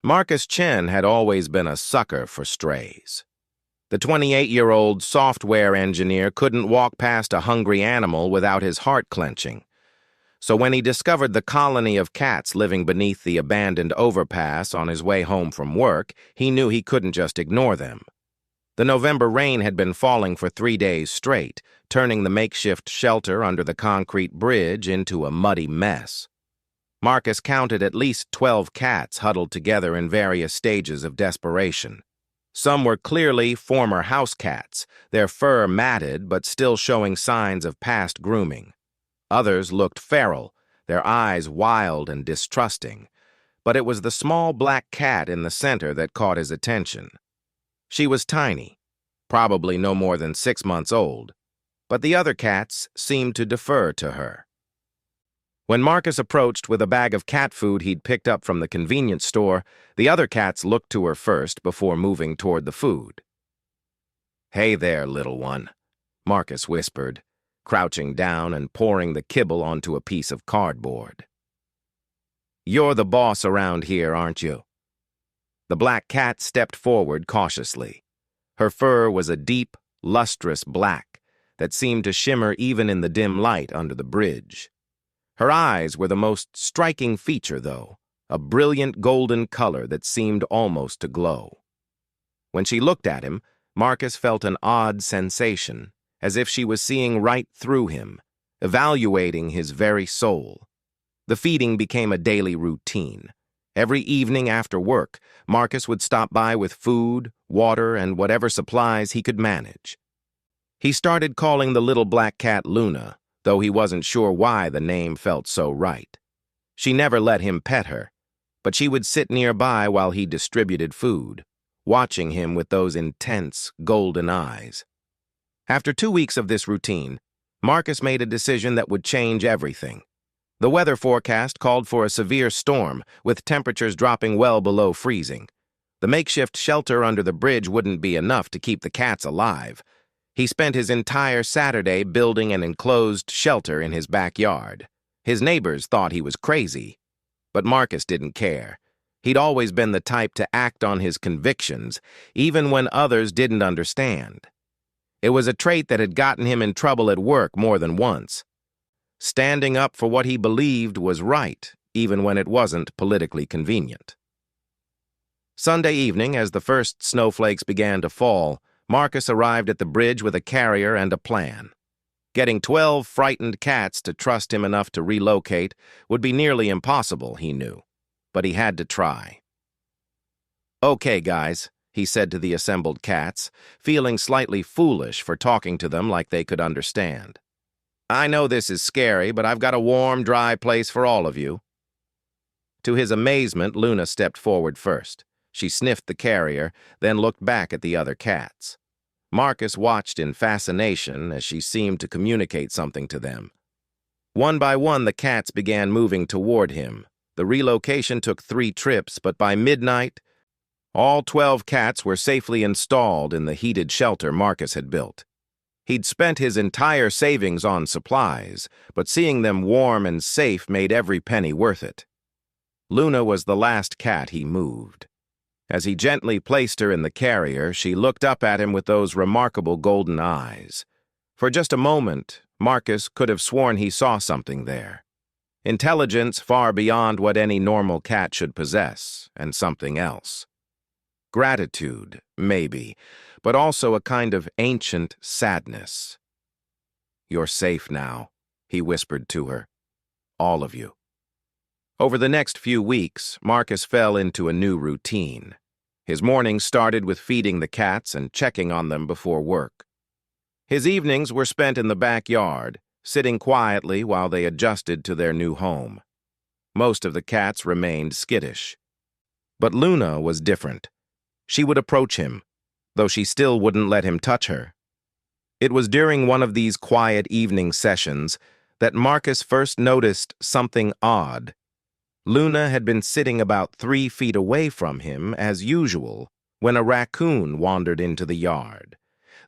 Marcus Chen had always been a sucker for strays. The 28-year-old software engineer couldn't walk past a hungry animal without his heart clenching. So when he discovered the colony of cats living beneath the abandoned overpass on his way home from work, he knew he couldn't just ignore them. The November rain had been falling for 3 days straight, turning the makeshift shelter under the concrete bridge into a muddy mess. Marcus counted at least 12 cats huddled together in various stages of desperation. Some were clearly former house cats, their fur matted but still showing signs of past grooming. Others looked feral, their eyes wild and distrusting, but it was the small black cat in the center that caught his attention. She was tiny, probably no more than 6 months old, but the other cats seemed to defer to her. When Marcus approached with a bag of cat food he'd picked up from the convenience store, the other cats looked to her first before moving toward the food. "Hey there, little one," Marcus whispered, crouching down and pouring the kibble onto a piece of cardboard. "You're the boss around here, aren't you?" The black cat stepped forward cautiously. Her fur was a deep, lustrous black that seemed to shimmer even in the dim light under the bridge. Her eyes were the most striking feature, though, a brilliant golden color that seemed almost to glow. When she looked at him, Marcus felt an odd sensation, as if she was seeing right through him, evaluating his very soul. The feeding became a daily routine. Every evening after work, Marcus would stop by with food, water, and whatever supplies he could manage. He started calling the little black cat Luna, though he wasn't sure why the name felt so right. She never let him pet her, but she would sit nearby while he distributed food, watching him with those intense, golden eyes. After 2 weeks of this routine, Marcus made a decision that would change everything. The weather forecast called for a severe storm, with temperatures dropping well below freezing. The makeshift shelter under the bridge wouldn't be enough to keep the cats alive. He spent his entire Saturday building an enclosed shelter in his backyard. His neighbors thought he was crazy, but Marcus didn't care. He'd always been the type to act on his convictions, even when others didn't understand. It was a trait that had gotten him in trouble at work more than once. Standing up for what he believed was right, even when it wasn't politically convenient. Sunday evening, as the first snowflakes began to fall, Marcus arrived at the bridge with a carrier and a plan. Getting 12 frightened cats to trust him enough to relocate would be nearly impossible, he knew, but he had to try. "Okay, guys," he said to the assembled cats, feeling slightly foolish for talking to them like they could understand. "I know this is scary, but I've got a warm, dry place for all of you." To his amazement, Luna stepped forward first. She sniffed the carrier, then looked back at the other cats. Marcus watched in fascination as she seemed to communicate something to them. One by one, the cats began moving toward him. The relocation took 3 trips, but by midnight, all 12 cats were safely installed in the heated shelter Marcus had built. He'd spent his entire savings on supplies, but seeing them warm and safe made every penny worth it. Luna was the last cat he moved. As he gently placed her in the carrier, she looked up at him with those remarkable golden eyes. For just a moment, Marcus could have sworn he saw something there. Intelligence far beyond what any normal cat should possess, and something else. Gratitude, maybe, but also a kind of ancient sadness. "You're safe now," he whispered to her. "All of you." Over the next few weeks, Marcus fell into a new routine. His mornings started with feeding the cats and checking on them before work. His evenings were spent in the backyard, sitting quietly while they adjusted to their new home. Most of the cats remained skittish. But Luna was different. She would approach him, though she still wouldn't let him touch her. It was during one of these quiet evening sessions that Marcus first noticed something odd. Luna had been sitting about 3 feet away from him, as usual, when a raccoon wandered into the yard.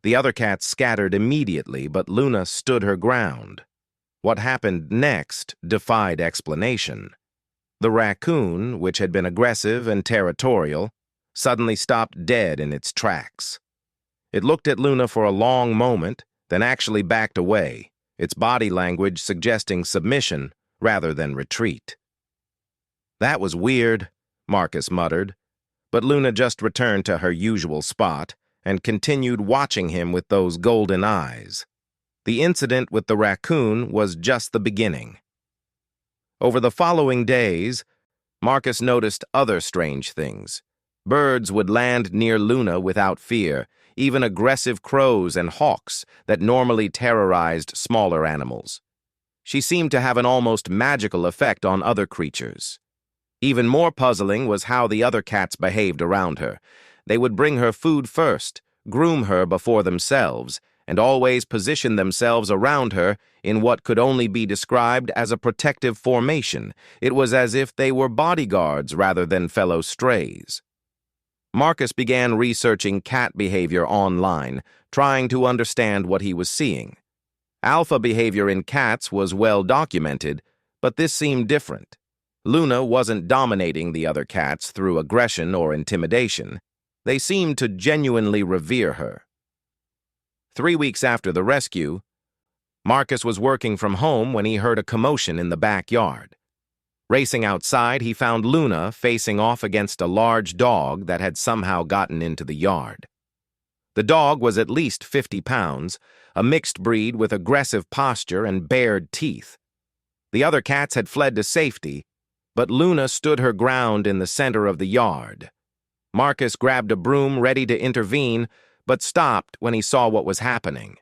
The other cats scattered immediately, but Luna stood her ground. What happened next defied explanation. The raccoon, which had been aggressive and territorial, suddenly stopped dead in its tracks. It looked at Luna for a long moment, then actually backed away, its body language suggesting submission rather than retreat. "That was weird," Marcus muttered, but Luna just returned to her usual spot and continued watching him with those golden eyes. The incident with the raccoon was just the beginning. Over the following days, Marcus noticed other strange things. Birds would land near Luna without fear, even aggressive crows and hawks that normally terrorized smaller animals. She seemed to have an almost magical effect on other creatures. Even more puzzling was how the other cats behaved around her. They would bring her food first, groom her before themselves, and always position themselves around her in what could only be described as a protective formation. It was as if they were bodyguards rather than fellow strays. Marcus began researching cat behavior online, trying to understand what he was seeing. Alpha behavior in cats was well documented, but this seemed different. Luna wasn't dominating the other cats through aggression or intimidation. They seemed to genuinely revere her. 3 weeks after the rescue, Marcus was working from home when he heard a commotion in the backyard. Racing outside, he found Luna facing off against a large dog that had somehow gotten into the yard. The dog was at least 50 pounds, a mixed breed with aggressive posture and bared teeth. The other cats had fled to safety, but Luna stood her ground in the center of the yard. Marcus grabbed a broom ready to intervene, but stopped when he saw what was happening.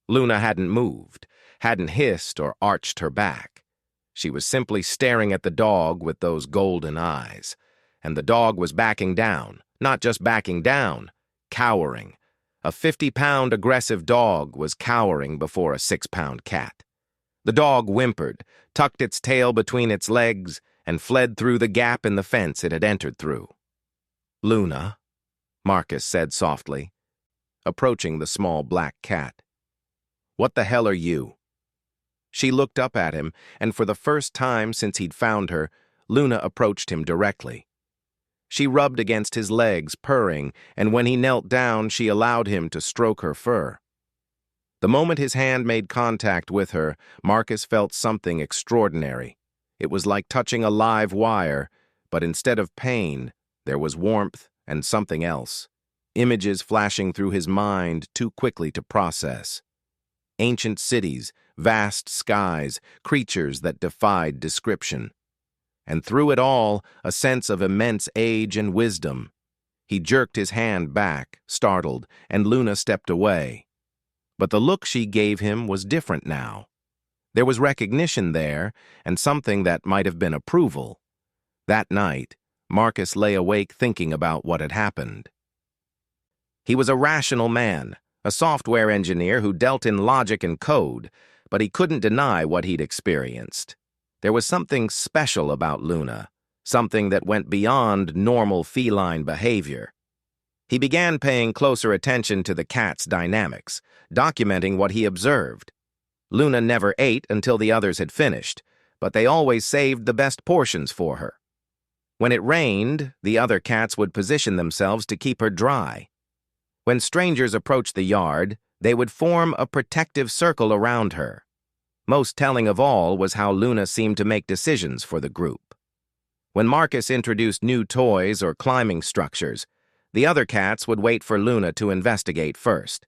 Luna hadn't moved, hadn't hissed or arched her back. She was simply staring at the dog with those golden eyes. And the dog was backing down, not just backing down, cowering. A 50-pound aggressive dog was cowering before a 6-pound cat. The dog whimpered, tucked its tail between its legs, and fled through the gap in the fence it had entered through. "Luna," Marcus said softly, approaching the small black cat. "What the hell are you?" She looked up at him, and for the first time since he'd found her, Luna approached him directly. She rubbed against his legs, purring, and when he knelt down, she allowed him to stroke her fur. The moment his hand made contact with her, Marcus felt something extraordinary. It was like touching a live wire, but instead of pain, there was warmth and something else. Images flashing through his mind too quickly to process. Ancient cities, vast skies, creatures that defied description. And through it all, a sense of immense age and wisdom. He jerked his hand back, startled, and Luna stepped away. But the look she gave him was different now. There was recognition there, and something that might have been approval. That night, Marcus lay awake thinking about what had happened. He was a rational man, a software engineer who dealt in logic and code, but he couldn't deny what he'd experienced. There was something special about Luna, something that went beyond normal feline behavior. He began paying closer attention to the cat's dynamics, documenting what he observed. Luna never ate until the others had finished, but they always saved the best portions for her. When it rained, the other cats would position themselves to keep her dry. When strangers approached the yard, they would form a protective circle around her. Most telling of all was how Luna seemed to make decisions for the group. When Marcus introduced new toys or climbing structures, the other cats would wait for Luna to investigate first.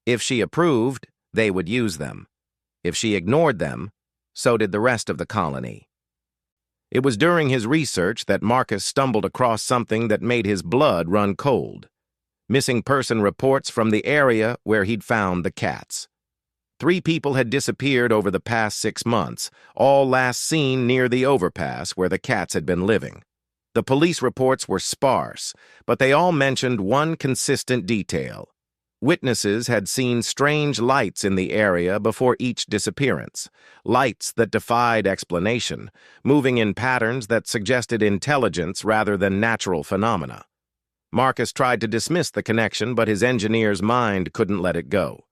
If she approved, they would use them. If she ignored them, so did the rest of the colony. It was during his research that Marcus stumbled across something that made his blood run cold. Missing person reports from the area where he'd found the cats. 3 people had disappeared over the past 6 months, all last seen near the overpass where the cats had been living. The police reports were sparse, but they all mentioned one consistent detail. Witnesses had seen strange lights in the area before each disappearance, lights that defied explanation, moving in patterns that suggested intelligence rather than natural phenomena. Marcus tried to dismiss the connection, but his engineer's mind couldn't let it go.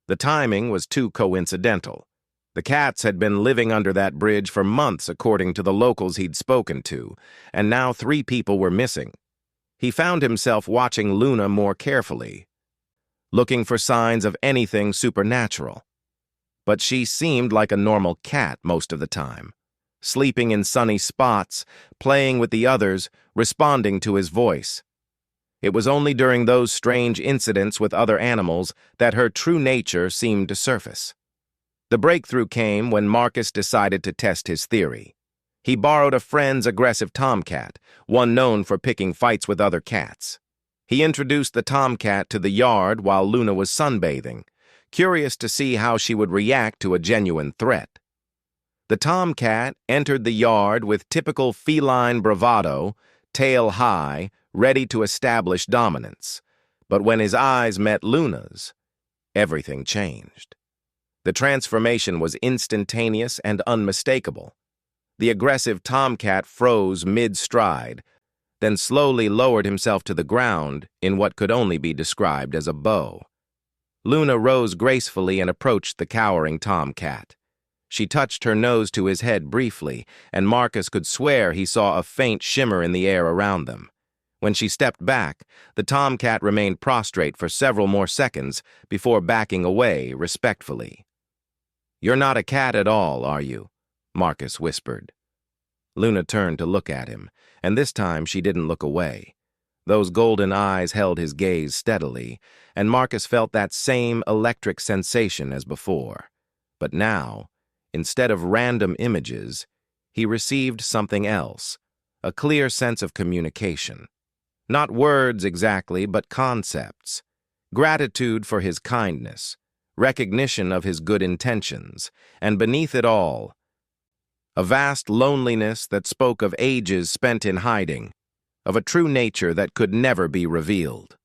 The timing was too coincidental. The cats had been living under that bridge for months, according to the locals he'd spoken to, and now 3 people were missing. He found himself watching Luna more carefully, looking for signs of anything supernatural. But she seemed like a normal cat most of the time, sleeping in sunny spots, playing with the others, responding to his voice. It was only during those strange incidents with other animals that her true nature seemed to surface. The breakthrough came when Marcus decided to test his theory. He borrowed a friend's aggressive tomcat, one known for picking fights with other cats. He introduced the tomcat to the yard while Luna was sunbathing, curious to see how she would react to a genuine threat. The tomcat entered the yard with typical feline bravado, tail high, ready to establish dominance. But when his eyes met Luna's, everything changed. The transformation was instantaneous and unmistakable. The aggressive tomcat froze mid-stride, then slowly lowered himself to the ground in what could only be described as a bow. Luna rose gracefully and approached the cowering tomcat. She touched her nose to his head briefly, and Marcus could swear he saw a faint shimmer in the air around them. When she stepped back, the tomcat remained prostrate for several more seconds before backing away respectfully. "You're not a cat at all, are you?" Marcus whispered. Luna turned to look at him, and this time she didn't look away. Those golden eyes held his gaze steadily, and Marcus felt that same electric sensation as before. But now, instead of random images, he received something else, a clear sense of communication. Not words exactly, but concepts. Gratitude for his kindness, recognition of his good intentions, and beneath it all, a vast loneliness that spoke of ages spent in hiding, of a true nature that could never be revealed.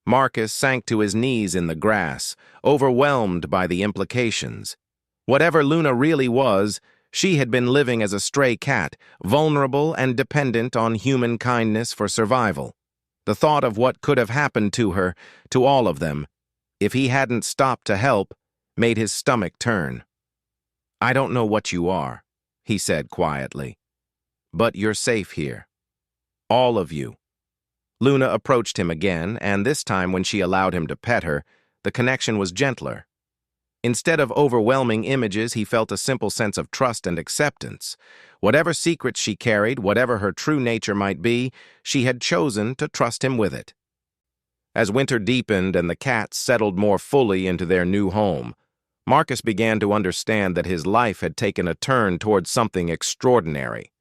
Marcus sank to his knees in the grass, overwhelmed by the implications. Whatever Luna really was, she had been living as a stray cat, vulnerable and dependent on human kindness for survival. The thought of what could have happened to her, to all of them, if he hadn't stopped to help, made his stomach turn. "I don't know what you are," he said quietly, "but you're safe here. All of you." Luna approached him again, and this time when she allowed him to pet her, the connection was gentler. Instead of overwhelming images, he felt a simple sense of trust and acceptance. Whatever secrets she carried, whatever her true nature might be, she had chosen to trust him with it. As winter deepened and the cats settled more fully into their new home, Marcus began to understand that his life had taken a turn towards something extraordinary.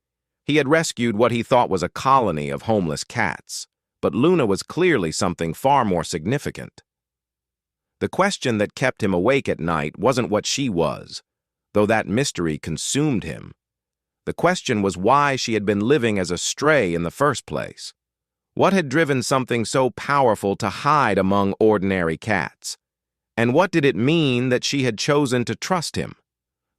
He had rescued what he thought was a colony of homeless cats, but Luna was clearly something far more significant. The question that kept him awake at night wasn't what she was, though that mystery consumed him. The question was why she had been living as a stray in the first place. What had driven something so powerful to hide among ordinary cats? And what did it mean that she had chosen to trust him?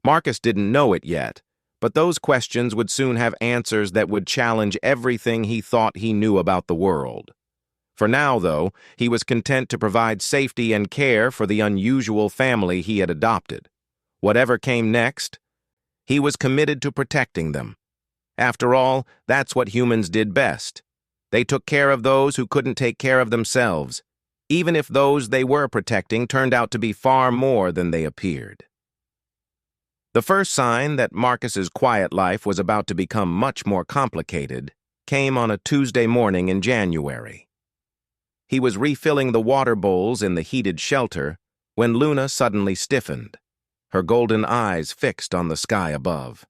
Marcus didn't know it yet, but those questions would soon have answers that would challenge everything he thought he knew about the world. For now, though, he was content to provide safety and care for the unusual family he had adopted. Whatever came next, he was committed to protecting them. After all, that's what humans did best. They took care of those who couldn't take care of themselves, even if those they were protecting turned out to be far more than they appeared. The first sign that Marcus's quiet life was about to become much more complicated came on a Tuesday morning in January. He was refilling the water bowls in the heated shelter when Luna suddenly stiffened, her golden eyes fixed on the sky above.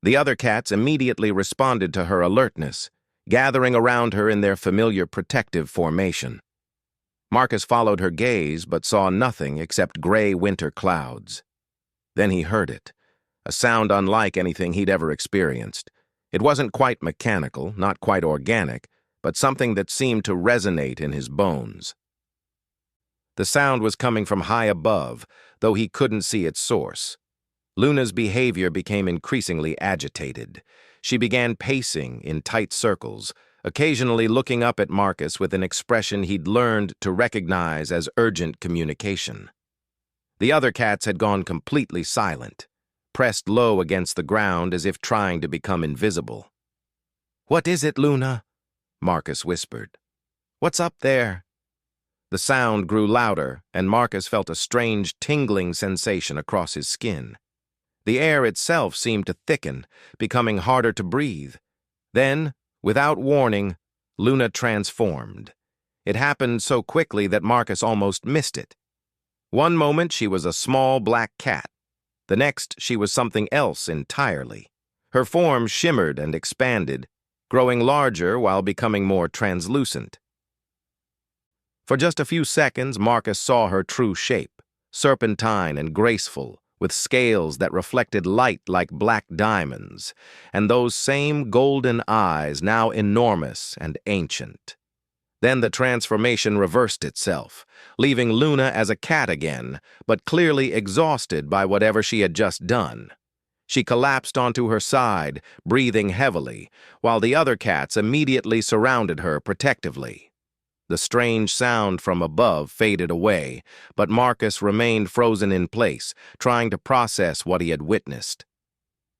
The other cats immediately responded to her alertness, gathering around her in their familiar protective formation. Marcus followed her gaze but saw nothing except gray winter clouds. Then he heard it, a sound unlike anything he'd ever experienced. It wasn't quite mechanical, not quite organic, but something that seemed to resonate in his bones. The sound was coming from high above, though he couldn't see its source. Luna's behavior became increasingly agitated. She began pacing in tight circles, occasionally looking up at Marcus with an expression he'd learned to recognize as urgent communication. The other cats had gone completely silent. pressed low against the ground as if trying to become invisible. "What is it, Luna?" Marcus whispered. "What's up there?" The sound grew louder, and Marcus felt a strange tingling sensation across his skin. The air itself seemed to thicken, becoming harder to breathe. Then, without warning, Luna transformed. It happened so quickly that Marcus almost missed it. One moment she was a small black cat. The next she was something else entirely. Her form shimmered and expanded, growing larger while becoming more translucent. For just a few seconds, Marcus saw her true shape, serpentine and graceful, with scales that reflected light like black diamonds, and those same golden eyes now enormous and ancient. Then the transformation reversed itself, leaving Luna as a cat again, but clearly exhausted by whatever she had just done. She collapsed onto her side, breathing heavily, while the other cats immediately surrounded her protectively. The strange sound from above faded away, but Marcus remained frozen in place, trying to process what he had witnessed.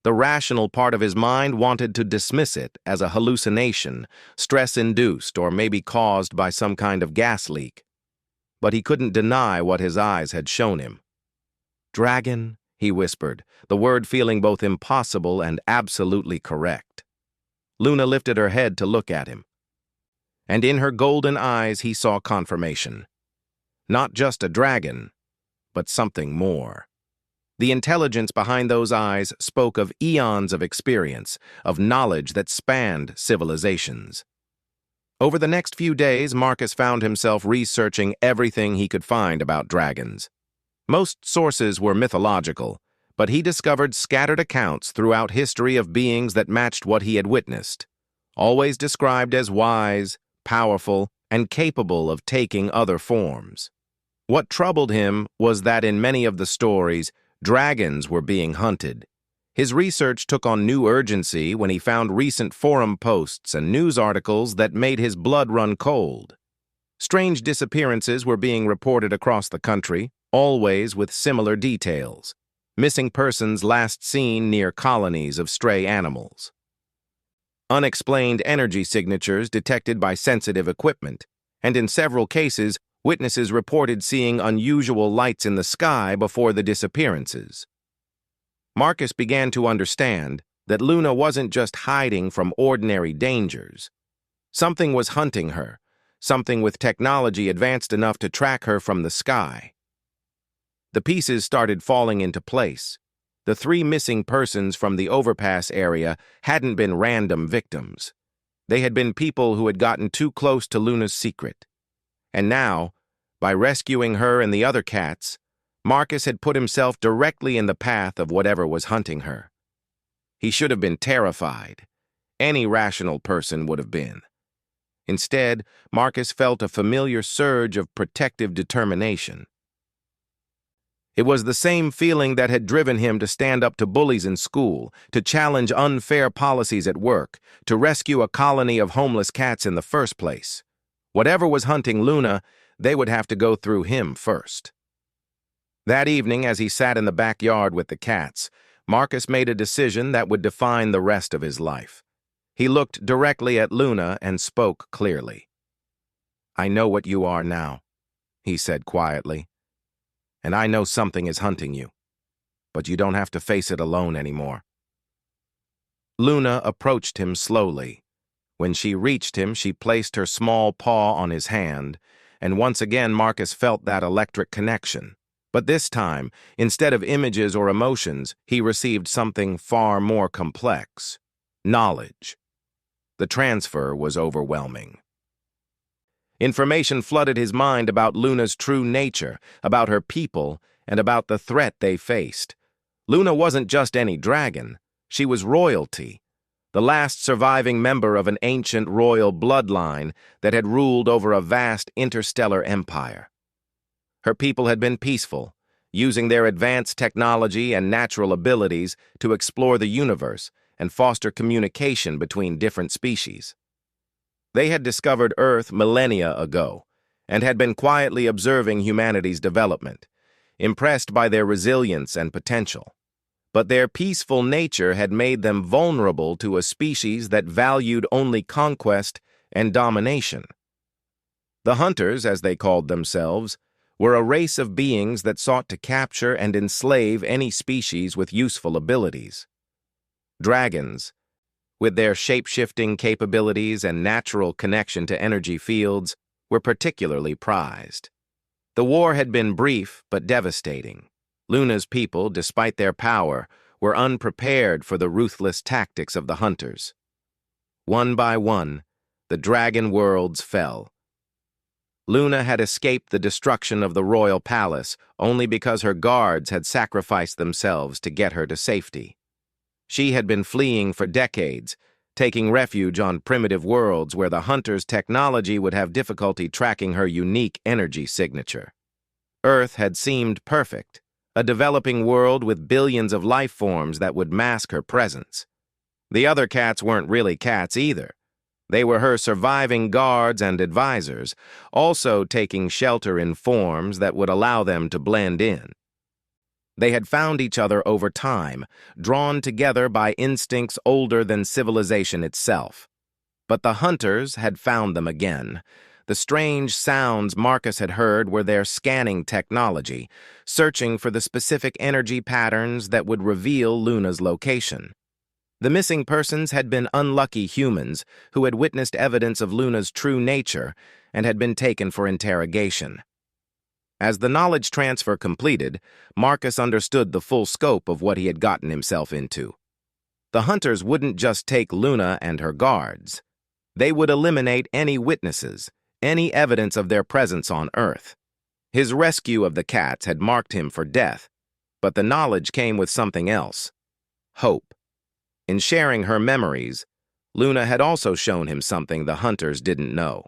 The rational part of his mind wanted to dismiss it as a hallucination, stress-induced or maybe caused by some kind of gas leak. But he couldn't deny what his eyes had shown him. "Dragon," he whispered, the word feeling both impossible and absolutely correct. Luna lifted her head to look at him, and in her golden eyes he saw confirmation. Not just a dragon, but something more. The intelligence behind those eyes spoke of eons of experience, of knowledge that spanned civilizations. Over the next few days, Marcus found himself researching everything he could find about dragons. Most sources were mythological, but he discovered scattered accounts throughout history of beings that matched what he had witnessed, always described as wise, powerful, and capable of taking other forms. What troubled him was that in many of the stories, dragons were being hunted. His research took on new urgency when he found recent forum posts and news articles that made his blood run cold. Strange disappearances were being reported across the country, always with similar details. Missing persons last seen near colonies of stray animals. Unexplained energy signatures detected by sensitive equipment, and in several cases, witnesses reported seeing unusual lights in the sky before the disappearances. Marcus began to understand that Luna wasn't just hiding from ordinary dangers. Something was hunting her, something with technology advanced enough to track her from the sky. The pieces started falling into place. The 3 missing persons from the overpass area hadn't been random victims. They had been people who had gotten too close to Luna's secret. And now, by rescuing her and the other cats, Marcus had put himself directly in the path of whatever was hunting her. He should have been terrified. Any rational person would have been. Instead, Marcus felt a familiar surge of protective determination. It was the same feeling that had driven him to stand up to bullies in school, to challenge unfair policies at work, to rescue a colony of homeless cats in the first place. Whatever was hunting Luna, they would have to go through him first. That evening, as he sat in the backyard with the cats, Marcus made a decision that would define the rest of his life. He looked directly at Luna and spoke clearly. "I know what you are now," he said quietly. "And I know something is hunting you, but you don't have to face it alone anymore." Luna approached him slowly. When she reached him, she placed her small paw on his hand, and once again Marcus felt that electric connection. But this time, instead of images or emotions, he received something far more complex: knowledge. The transfer was overwhelming. Information flooded his mind about Luna's true nature, about her people, and about the threat they faced. Luna wasn't just any dragon. She was royalty, the last surviving member of an ancient royal bloodline that had ruled over a vast interstellar empire. Her people had been peaceful, using their advanced technology and natural abilities to explore the universe and foster communication between different species. They had discovered Earth millennia ago and had been quietly observing humanity's development, impressed by their resilience and potential. but their peaceful nature had made them vulnerable to a species that valued only conquest and domination. The hunters, as they called themselves, were a race of beings that sought to capture and enslave any species with useful abilities. Dragons, with their shape-shifting capabilities and natural connection to energy fields, were particularly prized. The war had been brief but devastating. Luna's people, despite their power, were unprepared for the ruthless tactics of the hunters. One by one, the dragon worlds fell. Luna had escaped the destruction of the royal palace only because her guards had sacrificed themselves to get her to safety. She had been fleeing for decades, taking refuge on primitive worlds where the hunter's technology would have difficulty tracking her unique energy signature. Earth had seemed perfect, a developing world with billions of life forms that would mask her presence. The other cats weren't really cats either. They were her surviving guards and advisors, also taking shelter in forms that would allow them to blend in. They had found each other over time, drawn together by instincts older than civilization itself. But the hunters had found them again. The strange sounds Marcus had heard were their scanning technology, searching for the specific energy patterns that would reveal Luna's location. The missing persons had been unlucky humans who had witnessed evidence of Luna's true nature and had been taken for interrogation. As the knowledge transfer completed, Marcus understood the full scope of what he had gotten himself into. The hunters wouldn't just take Luna and her guards. They would eliminate any witnesses, any evidence of their presence on Earth. His rescue of the cats had marked him for death, but the knowledge came with something else: hope. In sharing her memories, Luna had also shown him something the hunters didn't know.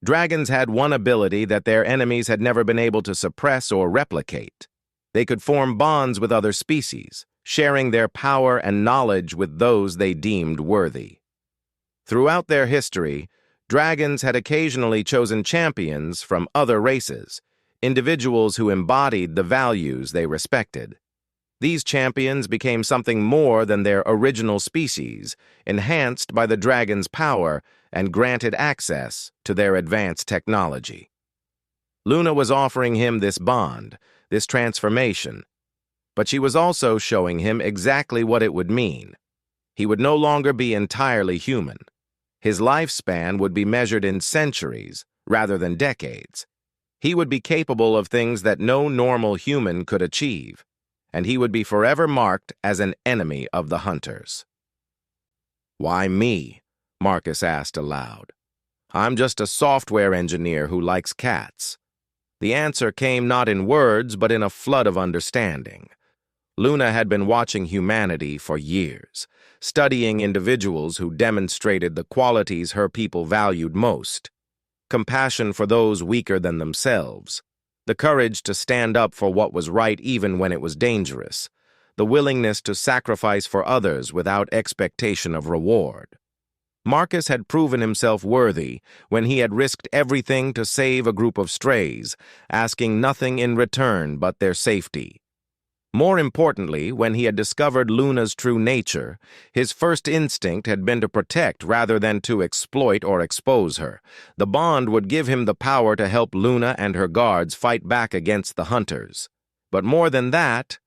Dragons had one ability that their enemies had never been able to suppress or replicate. They could form bonds with other species, sharing their power and knowledge with those they deemed worthy. Throughout their history, dragons had occasionally chosen champions from other races, individuals who embodied the values they respected. These champions became something more than their original species, enhanced by the dragon's power and granted access to their advanced technology. Luna was offering him this bond, this transformation, but she was also showing him exactly what it would mean. He would no longer be entirely human. His lifespan would be measured in centuries rather than decades. He would be capable of things that no normal human could achieve, and he would be forever marked as an enemy of the hunters. "Why me?" Marcus asked aloud. "I'm just a software engineer who likes cats." The answer came not in words, but in a flood of understanding. Luna had been watching humanity for years, studying individuals who demonstrated the qualities her people valued most: compassion for those weaker than themselves, the courage to stand up for what was right even when it was dangerous, the willingness to sacrifice for others without expectation of reward. Marcus had proven himself worthy when he had risked everything to save a group of strays, asking nothing in return but their safety. More importantly, when he had discovered Luna's true nature, his first instinct had been to protect rather than to exploit or expose her. The bond would give him the power to help Luna and her guards fight back against the hunters. But more than that,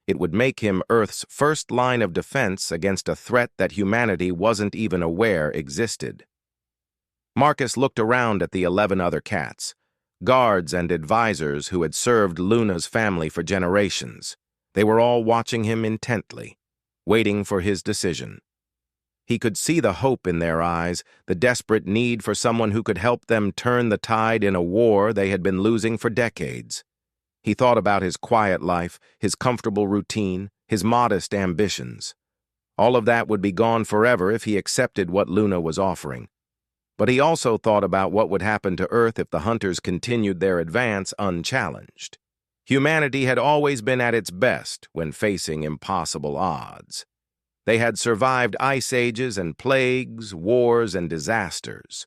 it would make him Earth's first line of defense against a threat that humanity wasn't even aware existed. Marcus looked around at the 11 other cats, guards and advisors who had served Luna's family for generations. They were all watching him intently, waiting for his decision. He could see the hope in their eyes, the desperate need for someone who could help them turn the tide in a war they had been losing for decades. He thought about his quiet life, his comfortable routine, his modest ambitions. All of that would be gone forever if he accepted what Luna was offering. But he also thought about what would happen to Earth if the hunters continued their advance unchallenged. Humanity had always been at its best when facing impossible odds. They had survived ice ages and plagues, wars, and disasters.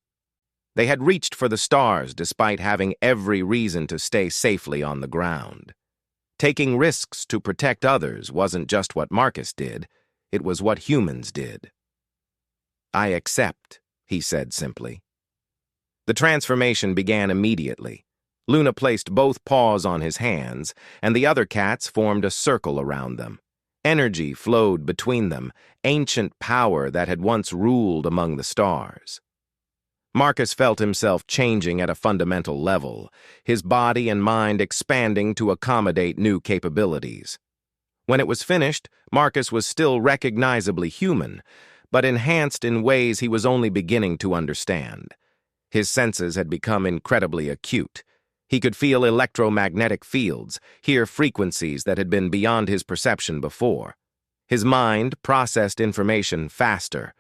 They had reached for the stars despite having every reason to stay safely on the ground. Taking risks to protect others wasn't just what Marcus did, it was what humans did. "I accept," he said simply. The transformation began immediately. Luna placed both paws on his hands, and the other cats formed a circle around them. Energy flowed between them, ancient power that had once ruled among the stars. Marcus felt himself changing at a fundamental level, his body and mind expanding to accommodate new capabilities. When it was finished, Marcus was still recognizably human, but enhanced in ways he was only beginning to understand. His senses had become incredibly acute. He could feel electromagnetic fields, hear frequencies that had been beyond his perception before. His mind processed information faster,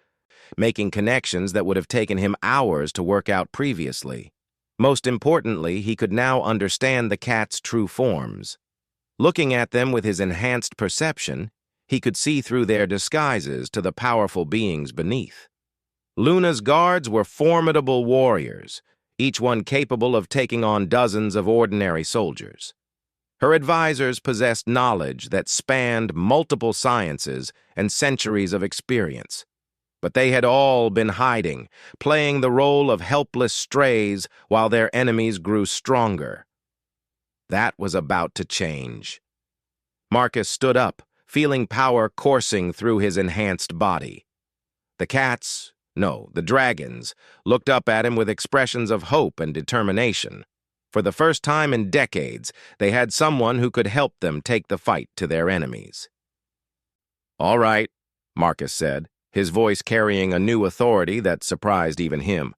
making connections that would have taken him hours to work out previously. Most importantly, he could now understand the cat's true forms. Looking at them with his enhanced perception, he could see through their disguises to the powerful beings beneath. Luna's guards were formidable warriors, each one capable of taking on dozens of ordinary soldiers. Her advisors possessed knowledge that spanned multiple sciences and centuries of experience. But they had all been hiding, playing the role of helpless strays while their enemies grew stronger. That was about to change. Marcus stood up, feeling power coursing through his enhanced body. The dragons, looked up at him with expressions of hope and determination. For the first time in decades, they had someone who could help them take the fight to their enemies. "All right," Marcus said, his voice carrying a new authority that surprised even him.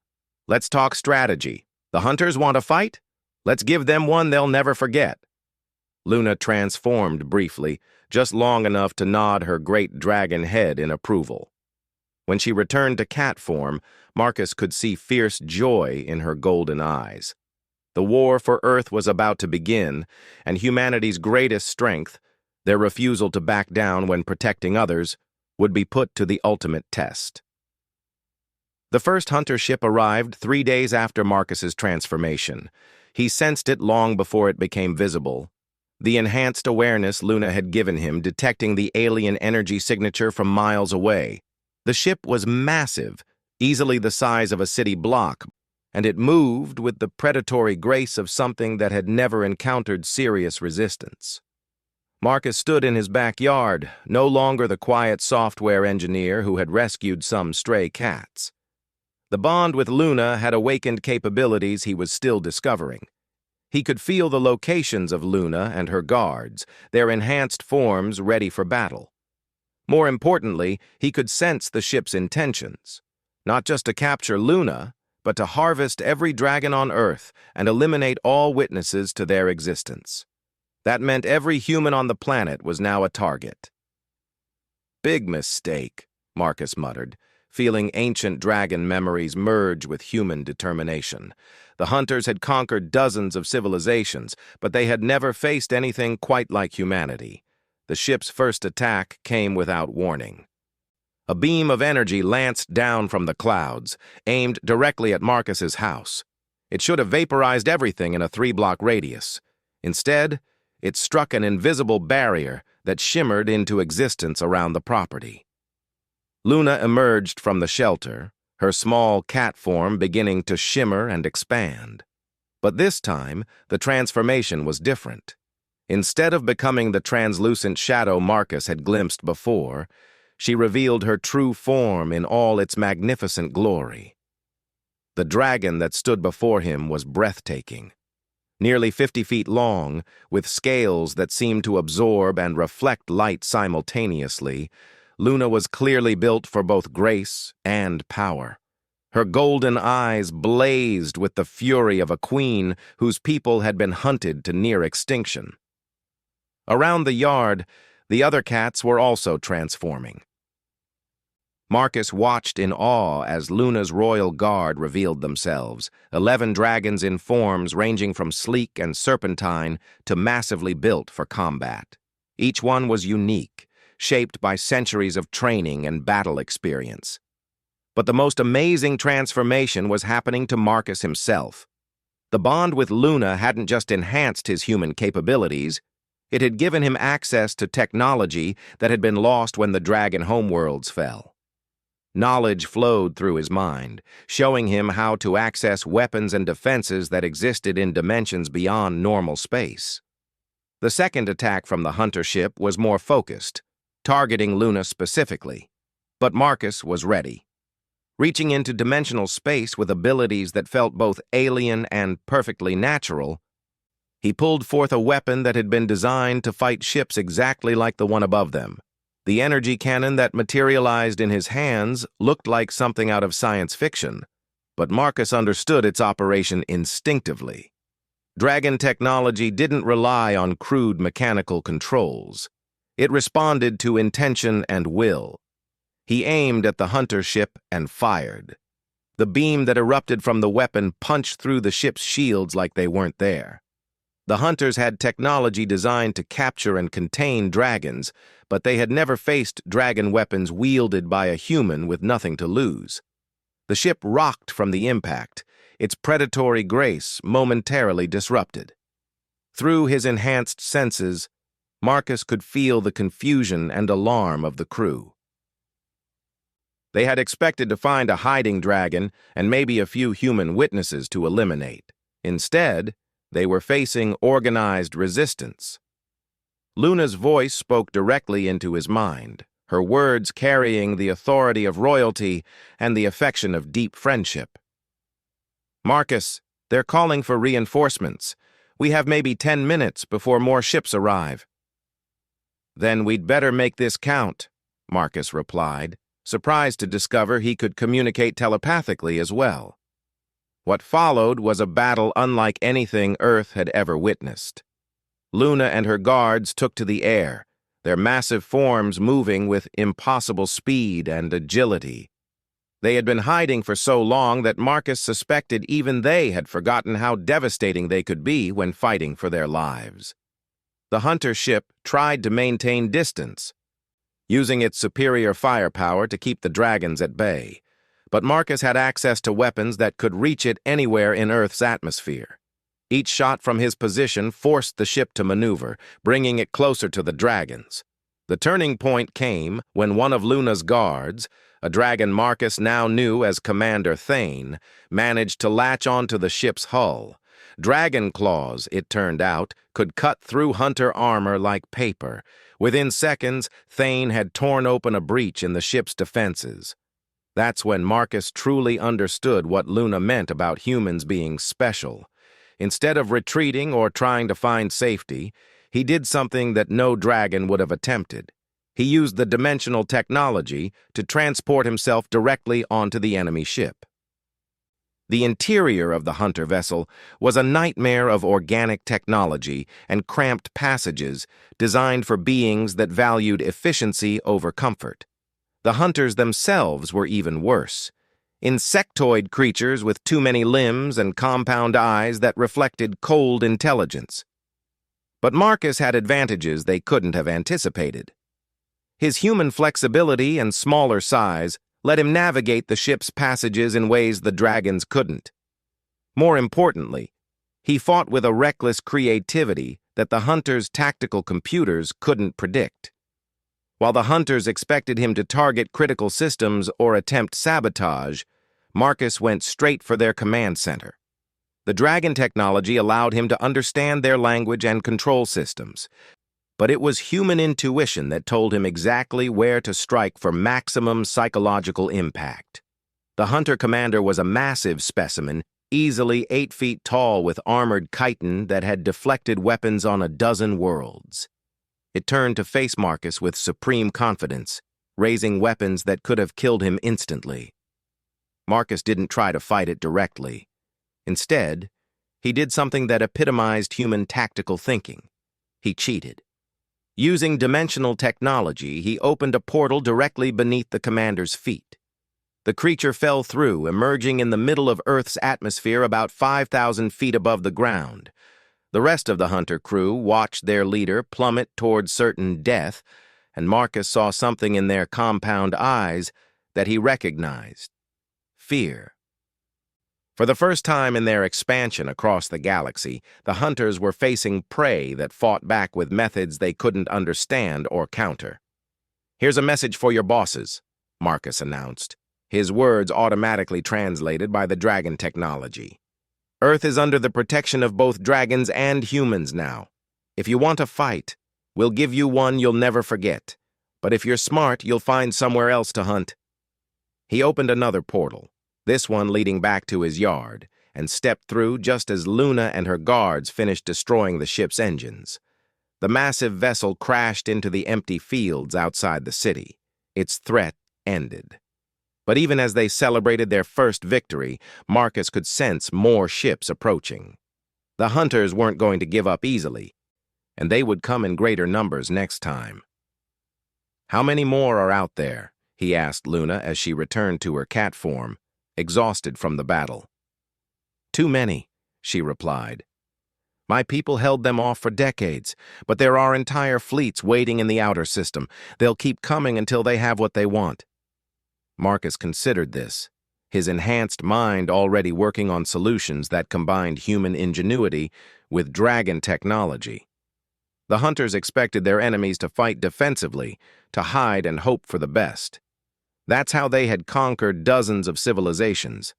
"Let's talk strategy. The hunters want a fight? Let's give them one they'll never forget." Luna transformed briefly, just long enough to nod her great dragon head in approval. When she returned to cat form, Marcus could see fierce joy in her golden eyes. The war for Earth was about to begin, and humanity's greatest strength, their refusal to back down when protecting others, would be put to the ultimate test. The first hunter ship arrived 3 days after Marcus's transformation. He sensed it long before it became visible. The enhanced awareness Luna had given him, detecting the alien energy signature from miles away. The ship was massive, easily the size of a city block, and it moved with the predatory grace of something that had never encountered serious resistance. Marcus stood in his backyard, no longer the quiet software engineer who had rescued some stray cats. The bond with Luna had awakened capabilities he was still discovering. He could feel the locations of Luna and her guards, their enhanced forms ready for battle. More importantly, he could sense the ship's intentions, not just to capture Luna, but to harvest every dragon on Earth and eliminate all witnesses to their existence. That meant every human on the planet was now a target. "Big mistake," Marcus muttered, feeling ancient dragon memories merge with human determination. The hunters had conquered dozens of civilizations, but they had never faced anything quite like humanity. The ship's first attack came without warning. A beam of energy lanced down from the clouds, aimed directly at Marcus's house. It should have vaporized everything in a 3-block radius. Instead, it struck an invisible barrier that shimmered into existence around the property. Luna emerged from the shelter, her small cat form beginning to shimmer and expand. But this time, the transformation was different. Instead of becoming the translucent shadow Marcus had glimpsed before, she revealed her true form in all its magnificent glory. The dragon that stood before him was breathtaking. Nearly 50 feet long, with scales that seemed to absorb and reflect light simultaneously, Luna was clearly built for both grace and power. Her golden eyes blazed with the fury of a queen whose people had been hunted to near extinction. Around the yard, the other cats were also transforming. Marcus watched in awe as Luna's royal guard revealed themselves, 11 dragons in forms ranging from sleek and serpentine to massively built for combat. Each one was unique, shaped by centuries of training and battle experience. But the most amazing transformation was happening to Marcus himself. The bond with Luna hadn't just enhanced his human capabilities, It had given him access to technology that had been lost when the Dragon homeworlds fell. Knowledge flowed through his mind, showing him how to access weapons and defenses that existed in dimensions beyond normal space. The second attack from the Hunter ship was more focused, targeting Luna specifically. But Marcus was ready. Reaching into dimensional space with abilities that felt both alien and perfectly natural, he pulled forth a weapon that had been designed to fight ships exactly like the one above them. The energy cannon that materialized in his hands looked like something out of science fiction, but Marcus understood its operation instinctively. Dragon technology didn't rely on crude mechanical controls. It responded to intention and will. He aimed at the Hunter ship and fired. The beam that erupted from the weapon punched through the ship's shields like they weren't there. The Hunters had technology designed to capture and contain dragons, but they had never faced dragon weapons wielded by a human with nothing to lose. The ship rocked from the impact, its predatory grace momentarily disrupted. Through his enhanced senses, Marcus could feel the confusion and alarm of the crew. They had expected to find a hiding dragon and maybe a few human witnesses to eliminate. Instead, they were facing organized resistance. Luna's voice spoke directly into his mind, her words carrying the authority of royalty and the affection of deep friendship. "Marcus, they're calling for reinforcements. We have maybe 10 minutes before more ships arrive." "Then we'd better make this count," Marcus replied, surprised to discover he could communicate telepathically as well. What followed was a battle unlike anything Earth had ever witnessed. Luna and her guards took to the air, their massive forms moving with impossible speed and agility. They had been hiding for so long that Marcus suspected even they had forgotten how devastating they could be when fighting for their lives. The Hunter ship tried to maintain distance, using its superior firepower to keep the dragons at bay. But Marcus had access to weapons that could reach it anywhere in Earth's atmosphere. Each shot from his position forced the ship to maneuver, bringing it closer to the dragons. The turning point came when one of Luna's guards, a dragon Marcus now knew as Commander Thane, managed to latch onto the ship's hull. Dragon claws, it turned out, could cut through Hunter armor like paper. Within seconds, Thane had torn open a breach in the ship's defenses. That's when Marcus truly understood what Luna meant about humans being special. Instead of retreating or trying to find safety, he did something that no dragon would have attempted. He used the dimensional technology to transport himself directly onto the enemy ship. The interior of the Hunter vessel was a nightmare of organic technology and cramped passages designed for beings that valued efficiency over comfort. The Hunters themselves were even worse. Insectoid creatures with too many limbs and compound eyes that reflected cold intelligence. But Marcus had advantages they couldn't have anticipated. His human flexibility and smaller size let him navigate the ship's passages in ways the dragons couldn't. More importantly, he fought with a reckless creativity that the Hunters' tactical computers couldn't predict. While the Hunters expected him to target critical systems or attempt sabotage, Marcus went straight for their command center. The dragon technology allowed him to understand their language and control systems, but it was human intuition that told him exactly where to strike for maximum psychological impact. The Hunter commander was a massive specimen, easily 8 feet tall with armored chitin that had deflected weapons on a dozen worlds. It turned to face Marcus with supreme confidence, raising weapons that could have killed him instantly. Marcus didn't try to fight it directly. Instead, he did something that epitomized human tactical thinking. He cheated. Using dimensional technology, he opened a portal directly beneath the commander's feet. The creature fell through, emerging in the middle of Earth's atmosphere about 5,000 feet above the ground. The rest of the Hunter crew watched their leader plummet toward certain death, and Marcus saw something in their compound eyes that he recognized: fear. For the first time in their expansion across the galaxy, the hunters were facing prey that fought back with methods they couldn't understand or counter. "Here's a message for your bosses," Marcus announced, his words automatically translated by the dragon technology. "Earth is under the protection of both dragons and humans now. If you want a fight, we'll give you one you'll never forget. But if you're smart, you'll find somewhere else to hunt." He opened another portal, this one leading back to his yard, and stepped through just as Luna and her guards finished destroying the ship's engines. The massive vessel crashed into the empty fields outside the city. Its threat ended. But even as they celebrated their first victory, Marcus could sense more ships approaching. The hunters weren't going to give up easily, and they would come in greater numbers next time. "How many more are out there?" he asked Luna as she returned to her cat form, exhausted from the battle. "Too many," she replied. "My people held them off for decades, but there are entire fleets waiting in the outer system. They'll keep coming until they have what they want." Marcus considered this, his enhanced mind already working on solutions that combined human ingenuity with dragon technology. The hunters expected their enemies to fight defensively, to hide and hope for the best. That's how they had conquered dozens of civilizations.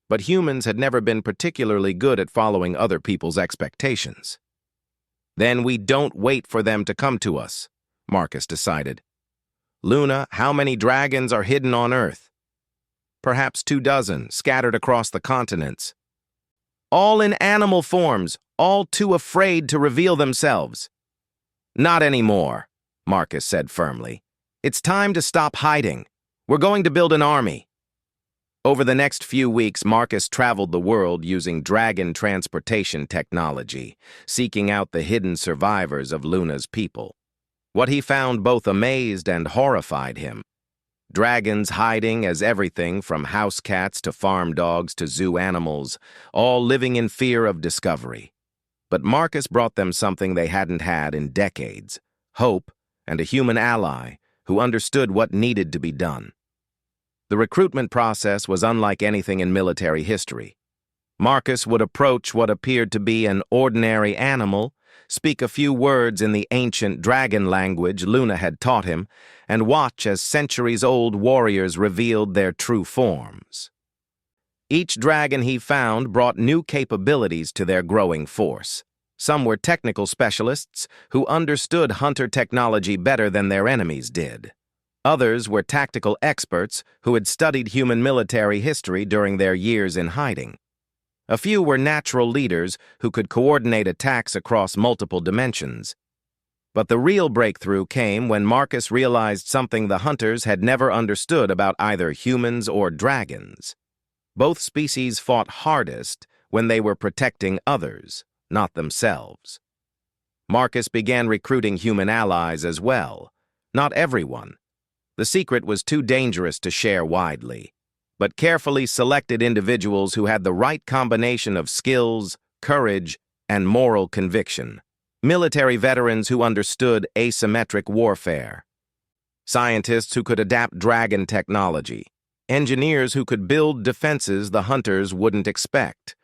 But humans had never been particularly good at following other people's expectations. "Then we don't wait for them to come to us," Marcus decided. "Luna, how many dragons are hidden on Earth?" "Perhaps 24, scattered across the continents." "All in animal forms, all too afraid to reveal themselves." "Not anymore," Marcus said firmly. "It's time to stop hiding. We're going to build an army." Over the next few weeks, Marcus traveled the world using dragon transportation technology, seeking out the hidden survivors of Luna's people. What he found both amazed and horrified him. Dragons hiding as everything from house cats to farm dogs to zoo animals, all living in fear of discovery. But Marcus brought them something they hadn't had in decades: hope and a human ally who understood what needed to be done. The recruitment process was unlike anything in military history. Marcus would approach what appeared to be an ordinary animal, speak a few words in the ancient dragon language Luna had taught him, and watch as centuries-old warriors revealed their true forms. Each dragon he found brought new capabilities to their growing force. Some were technical specialists who understood hunter technology better than their enemies did. Others were tactical experts who had studied human military history during their years in hiding. A few were natural leaders who could coordinate attacks across multiple dimensions. But the real breakthrough came when Marcus realized something the hunters had never understood about either humans or dragons. Both species fought hardest when they were protecting others, not themselves. Marcus began recruiting human allies as well. Not everyone. The secret was too dangerous to share widely, but carefully selected individuals who had the right combination of skills, courage, and moral conviction. Military veterans who understood asymmetric warfare. Scientists who could adapt dragon technology. Engineers who could build defenses the hunters wouldn't expect.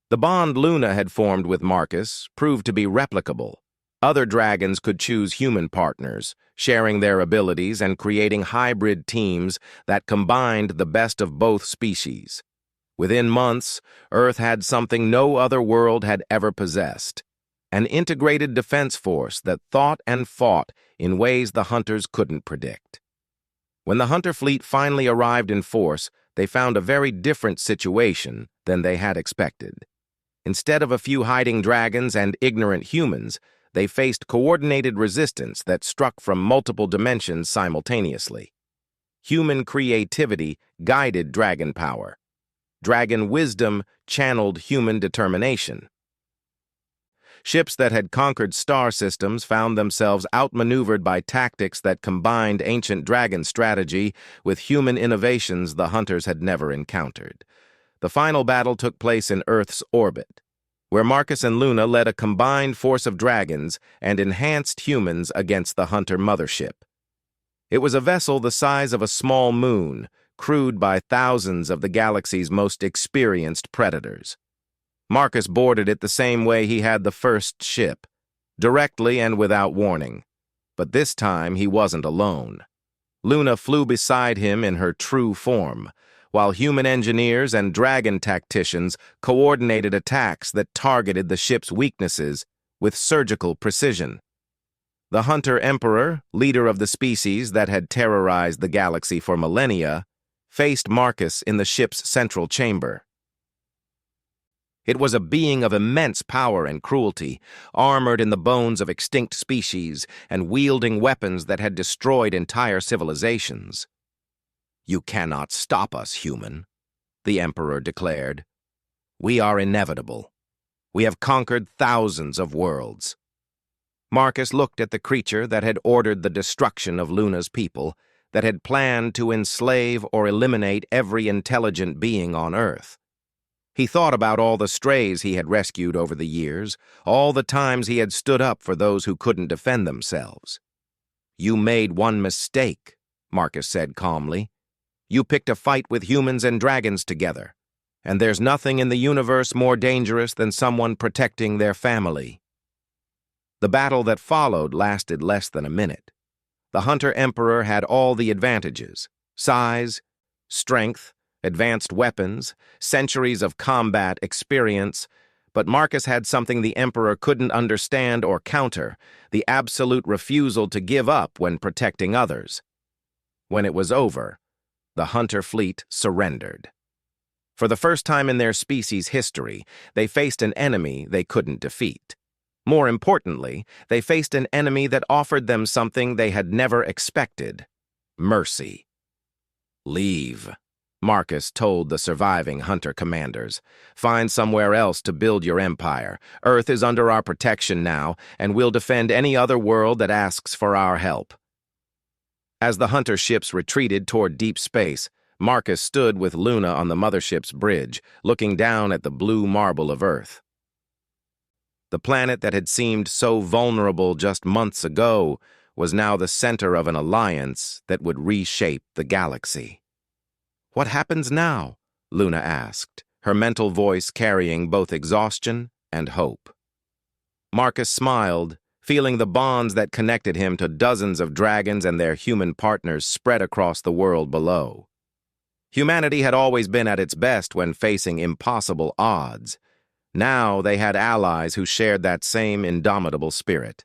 The bond Luna had formed with Marcus proved to be replicable. Other dragons could choose human partners, sharing their abilities and creating hybrid teams that combined the best of both species. Within months, Earth had something no other world had ever possessed: an integrated defense force that thought and fought in ways the hunters couldn't predict. When the hunter fleet finally arrived in force, they found a very different situation than they had expected. Instead of a few hiding dragons and ignorant humans, they faced coordinated resistance that struck from multiple dimensions simultaneously. Human creativity guided dragon power. Dragon wisdom channeled human determination. Ships that had conquered star systems found themselves outmaneuvered by tactics that combined ancient dragon strategy with human innovations the hunters had never encountered. The final battle took place in Earth's orbit, where Marcus and Luna led a combined force of dragons and enhanced humans against the hunter mothership. It was a vessel the size of a small moon, crewed by thousands of the galaxy's most experienced predators. Marcus boarded it the same way he had the first ship, directly and without warning. But this time he wasn't alone. Luna flew beside him in her true form, while human engineers and dragon tacticians coordinated attacks that targeted the ship's weaknesses with surgical precision. The Hunter Emperor, leader of the species that had terrorized the galaxy for millennia, faced Marcus in the ship's central chamber. It was a being of immense power and cruelty, armored in the bones of extinct species and wielding weapons that had destroyed entire civilizations. "You cannot stop us, human," the Emperor declared. "We are inevitable. We have conquered thousands of worlds." Marcus looked at the creature that had ordered the destruction of Luna's people, that had planned to enslave or eliminate every intelligent being on Earth. He thought about all the strays he had rescued over the years, all the times he had stood up for those who couldn't defend themselves. "You made one mistake," Marcus said calmly. "You picked a fight with humans and dragons together, and there's nothing in the universe more dangerous than someone protecting their family." The battle that followed lasted less than a minute. The Hunter Emperor had all the advantages: size, strength, advanced weapons, centuries of combat experience, but Marcus had something the Emperor couldn't understand or counter: the absolute refusal to give up when protecting others. When it was over, the Hunter fleet surrendered. For the first time in their species' history, they faced an enemy they couldn't defeat. More importantly, they faced an enemy that offered them something they had never expected: mercy. "Leave," Marcus told the surviving Hunter commanders. "Find somewhere else to build your empire. Earth is under our protection now, and we'll defend any other world that asks for our help." As the Hunter ships retreated toward deep space, Marcus stood with Luna on the mothership's bridge, looking down at the blue marble of Earth. The planet that had seemed so vulnerable just months ago was now the center of an alliance that would reshape the galaxy. "What happens now?" Luna asked, her mental voice carrying both exhaustion and hope. Marcus smiled, feeling the bonds that connected him to dozens of dragons and their human partners spread across the world below. Humanity had always been at its best when facing impossible odds. Now they had allies who shared that same indomitable spirit.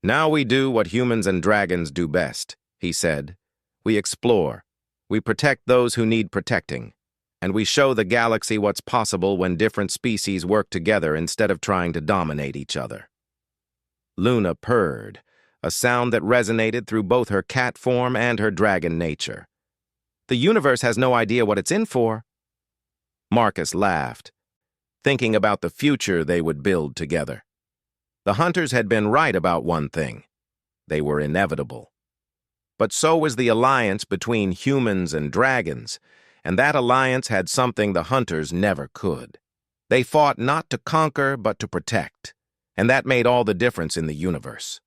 "Now we do what humans and dragons do best," he said. "We explore. We protect those who need protecting. And we show the galaxy what's possible when different species work together instead of trying to dominate each other." Luna purred, a sound that resonated through both her cat form and her dragon nature. "The universe has no idea what it's in for." Marcus laughed, thinking about the future they would build together. The Hunters had been right about one thing: they were inevitable. But so was the alliance between humans and dragons, and that alliance had something the Hunters never could. They fought not to conquer, but to protect, and that made all the difference in the universe.